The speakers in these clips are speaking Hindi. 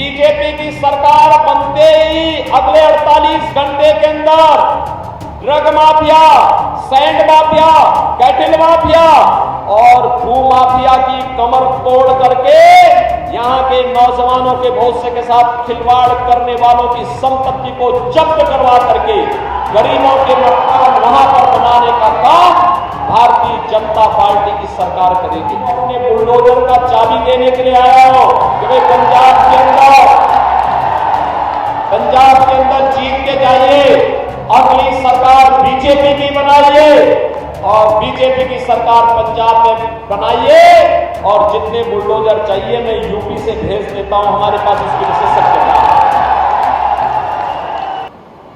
बीजेपी की सरकार बनते ही अगले 48 घंटे के अंदर drug mafia, sand mafia, cattle mafia और भू माफिया की कमर तोड़ करके यहां के नौजवानों के भविष्य के साथ खिलवाड़ करने वालों की संपत्ति को जब्त करवा करके गरीबों के मकान वहां पर बनाने का काम भारतीय जनता पार्टी की सरकार करेगी। अपने बुलडोजर का चाबी देने के लिए आया हूं कि भाई पंजाब के अंदर जीत के जाइए, अगली सरकार बीजेपी की बनाइए और बीजेपी की सरकार पंजाब में बनाइए और जितने बुलडोजर चाहिए मैं यूपी से भेज देता हूं, हमारे पास उसकी विशेषज्ञता है।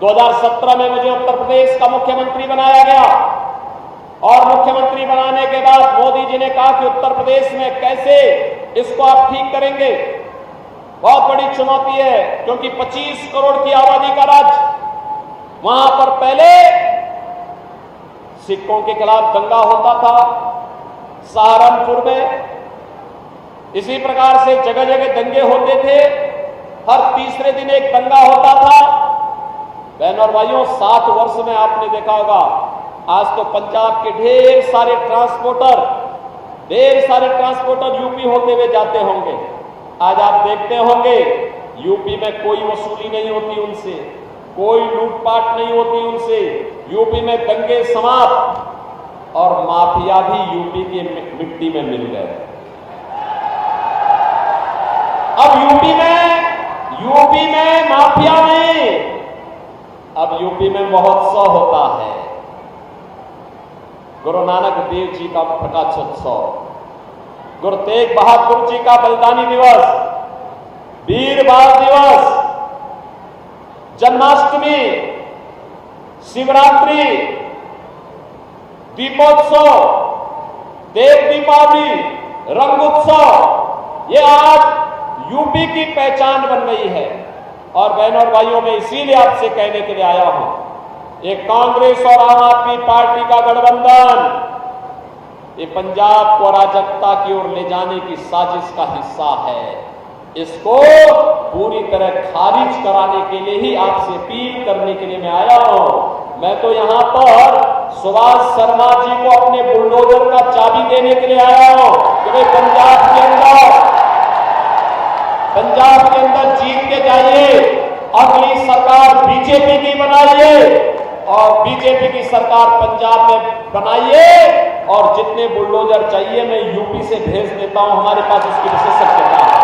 2017 में मुझे उत्तर प्रदेश का मुख्यमंत्री बनाया गया और मुख्यमंत्री बनाने के बाद मोदी जी ने कहा कि उत्तर प्रदेश में कैसे इसको आप ठीक करेंगे। बहुत बड़ी चुनौती है क्योंकि 25 करोड़ की आबादी का राज्य, वहां पर पहले सिखों के खिलाफ दंगा होता था सहारनपुर में, इसी प्रकार से जगह जगह दंगे होते थे, हर तीसरे दिन एक दंगा होता था। बहन और भाइयों, 7 वर्ष में आपने देखा होगा आज तो पंजाब के ढेर सारे ट्रांसपोर्टर यूपी होते हुए जाते होंगे। आज आप देखते होंगे यूपी में कोई वसूली नहीं होती उनसे, कोई लूटपाट नहीं होती उनसे, यूपी में दंगे समाप्त और माफिया भी यूपी की मिट्टी में मिल गए। अब यूपी में माफिया नहीं, अब यूपी में महोत्सव होता है। गुरु नानक देव जी का प्रकाशोत्सव, गुरु तेग बहादुर जी का बलिदानी दिवस, वीर बाल दिवस, जन्माष्टमी, शिवरात्रि, दीपोत्सव, देव दीपावली, रंगोत्सव, ये आज यूपी की पहचान बन गई है। और बहनों और भाइयों, मैं इसीलिए आपसे कहने के लिए आया हूं, ये कांग्रेस और आम आदमी पार्टी का गठबंधन ये पंजाब को अराजकता की ओर ले जाने की साजिश का हिस्सा है। इसको पूरी तरह खारिज कराने के लिए ही आपसे अपील करने के लिए मैं आया हूं। मैं तो यहां पर सुभाष शर्मा जी को अपने बुलडोजर का चाबी देने के लिए आया हूं कि भाई पंजाब के अंदर जीत के जाइए, अगली सरकार बीजेपी की बनाइए और बीजेपी की सरकार पंजाब में बनाइए और जितने बुलडोजर चाहिए मैं यूपी से भेज देता हूं, हमारे पास उसकी विशेषज्ञता है।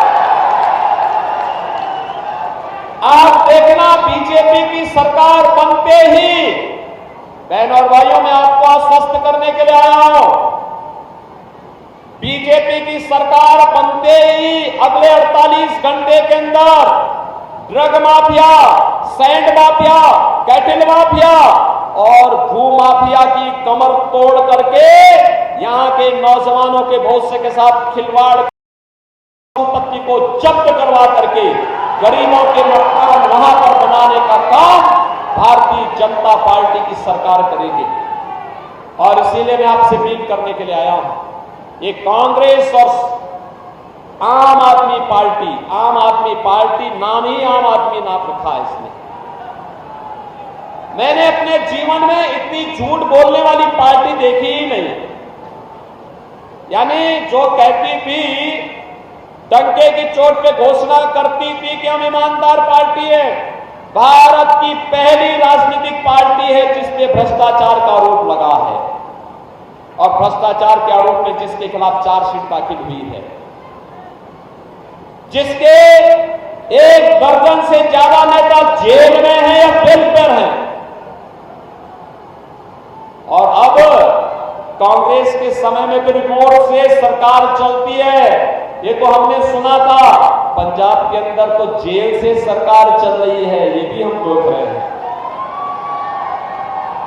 आप देखना, बीजेपी की सरकार बनते ही, बहनों और भाइयों, मैं आपको आश्वस्त करने के लिए आया हूं, बीजेपी की सरकार बनते ही अगले 48 घंटे के अंदर drug mafia, sand mafia, cattle mafia और भू माफिया की कमर तोड़ करके यहां के नौजवानों के भविष्य के साथ खिलवाड़, संपत्ति को जब्त करवा करके गरीबों के मकान वहां पर बनाने का काम भारतीय जनता पार्टी की सरकार करेगी। और इसीलिए मैं आपसे अपील करने के लिए आया हूं, ये कांग्रेस और आम आदमी पार्टी नाम ही आम आदमी नाम रखा है इसने। मैंने अपने जीवन में इतनी झूठ बोलने वाली पार्टी देखी ही नहीं। यानी जो कहती थी, डंके की चोट पे घोषणा करती थी कि हम ईमानदार पार्टी है, भारत की पहली राजनीतिक पार्टी है जिसपे भ्रष्टाचार का आरोप लगा है और भ्रष्टाचार के आरोप में जिसके खिलाफ चार्जशीट दाखिल हुई है, जिसके 1 दर्जन से ज्यादा नेता जेल में हैं या बेल पर हैं। और अब कांग्रेस के समय में तो रिमोट से सरकार चलती है, ये तो हमने सुना था। पंजाब के अंदर तो जेल से सरकार चल रही है, ये भी हम देख रहे हैं।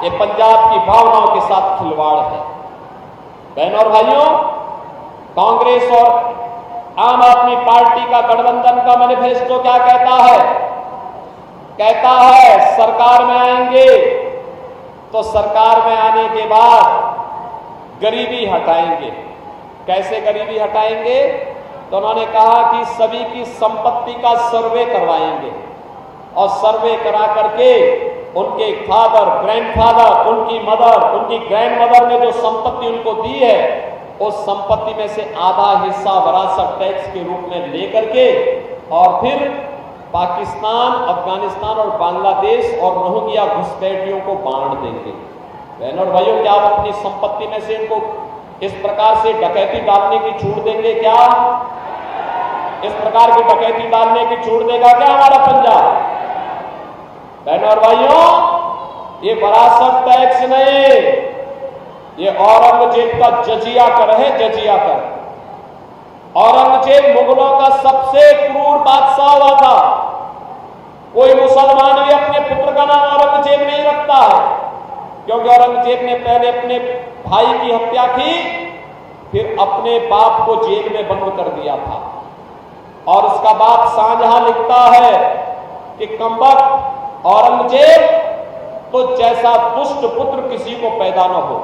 ये पंजाब की भावनाओं के साथ खिलवाड़ है। बहनों और भाइयों, कांग्रेस और आम आदमी पार्टी का गठबंधन का मैनिफेस्टो क्या कहता है? कहता है सरकार में आएंगे तो सरकार में आने के बाद गरीबी हटाएंगे। कैसे गरीबी हटाएंगे? तो उन्होंने कहा कि सभी की संपत्ति का सर्वे करवाएंगे और सर्वे करा करके उनके फादर, ग्रैंडफादर, उनकी मदर, उनकी ग्रैंडमदर ने जो संपत्ति उनको दी है उस संपत्ति में से आधा हिस्सा विरासत टैक्स के रूप में लेकर के और फिर पाकिस्तान, अफगानिस्तान और बांग्लादेश और रोहिंग्या घुसपैठियों को बांट देंगे। बहनों और भाइयों, क्या आप अपनी संपत्ति में से इनको इस प्रकार से डकैती डालने की छूट देंगे? क्या इस प्रकार की डकैती डालने की छूट देगा क्या हमारा पंजाब? बहनों और भाइयों, ये विरासत टैक्स नहीं, ये औरंगजेब का जजिया कर है, जजिया कर। औरंगजेब मुगलों का सबसे क्रूर बादशाह हुआ था। कोई मुसलमान भी अपने पुत्र का नाम औरंगजेब नहीं रखता है, क्योंकि औरंगजेब ने पहले अपने भाई की हत्या की, फिर अपने बाप को जेल में बंद कर दिया था। और उसका बाप शाहजहां लिखता है कि कमबख्त औरंगजेब, तो जैसा दुष्ट पुत्र किसी को पैदा न हो,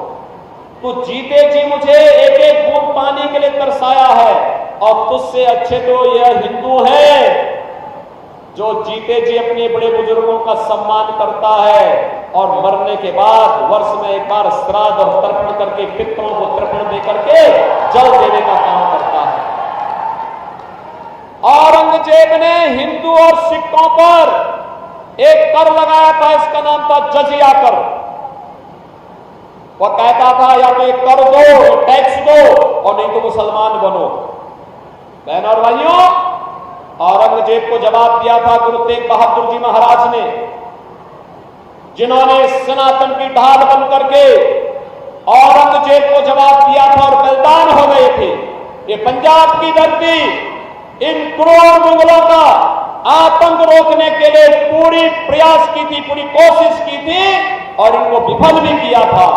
तो जीते जी मुझे एक एक बूंद पानी के लिए तरसाया है, और तुझसे अच्छे तो यह हिंदू है जो जीते जी अपने बड़े बुजुर्गों का सम्मान करता है और मरने के बाद वर्ष में एक बार श्राद्ध और तर्पण करके पितरों को तर्पण दे करके जल देने का काम करता है। औरंगजेब ने हिंदू और सिखों पर एक कर लगाया था, इसका नाम था जजिया कर। वह कहता था या तो कर दो, टैक्स दो, और नहीं तो मुसलमान बनो। बहनों और भाइयों, औरंगजेब को जवाब दिया था गुरु तेग बहादुर जी महाराज ने, जिन्होंने सनातन की ढाल बन करके औरंगजेब को जवाब दिया था और बलिदान हो गए थे। ये पंजाब की धरती इन क्रूर मुगलों का आतंक रोकने के लिए पूरी प्रयास की थी, पूरी कोशिश की थी और इनको विफल भी किया था।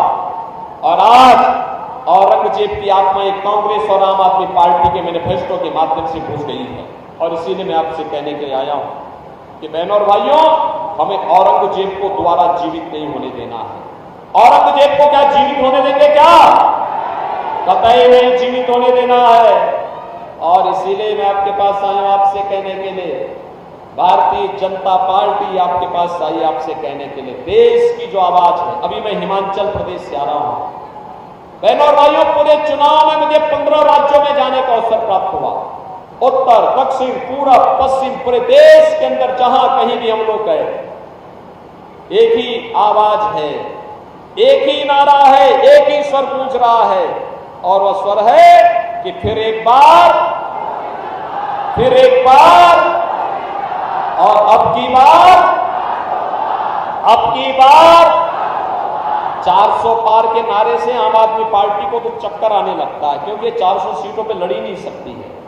और आज औरंगजेब की आत्मा एक कांग्रेस और आम आदमी पार्टी के मैनिफेस्टो के माध्यम से घुस गई है। और इसीलिए मैं आपसे कहने के लिए आया हूं कि बहनों और भाइयों, हमें औरंगजेब को दोबारा जीवित नहीं होने देना है। औरंगजेब को क्या जीवित होने देंगे? क्या कतई नहीं जीवित होने देना है। और इसीलिए मैं आपके पास आया हूं आपसे कहने के लिए, भारतीय जनता पार्टी आपके पास आई आपसे कहने के लिए, देश की जो आवाज है। अभी मैं हिमाचल प्रदेश से आ रहा हूं। बहनों और भाइयों, पूरे चुनाव में मुझे 15 राज्यों में जाने का अवसर प्राप्त हुआ। उत्तर, दक्षिण, पूरब, पश्चिम, पूरे देश के अंदर जहां कहीं भी हम लोग गए, एक ही आवाज है, एक ही नारा है, एक ही स्वर गूंज रहा है, और वह स्वर है कि फिर एक बार, फिर एक बार, और अब की बार 400 पार के नारे से आम आदमी पार्टी को तो चक्कर आने लगता है, क्योंकि 400 सीटों पे लड़ी नहीं सकती है।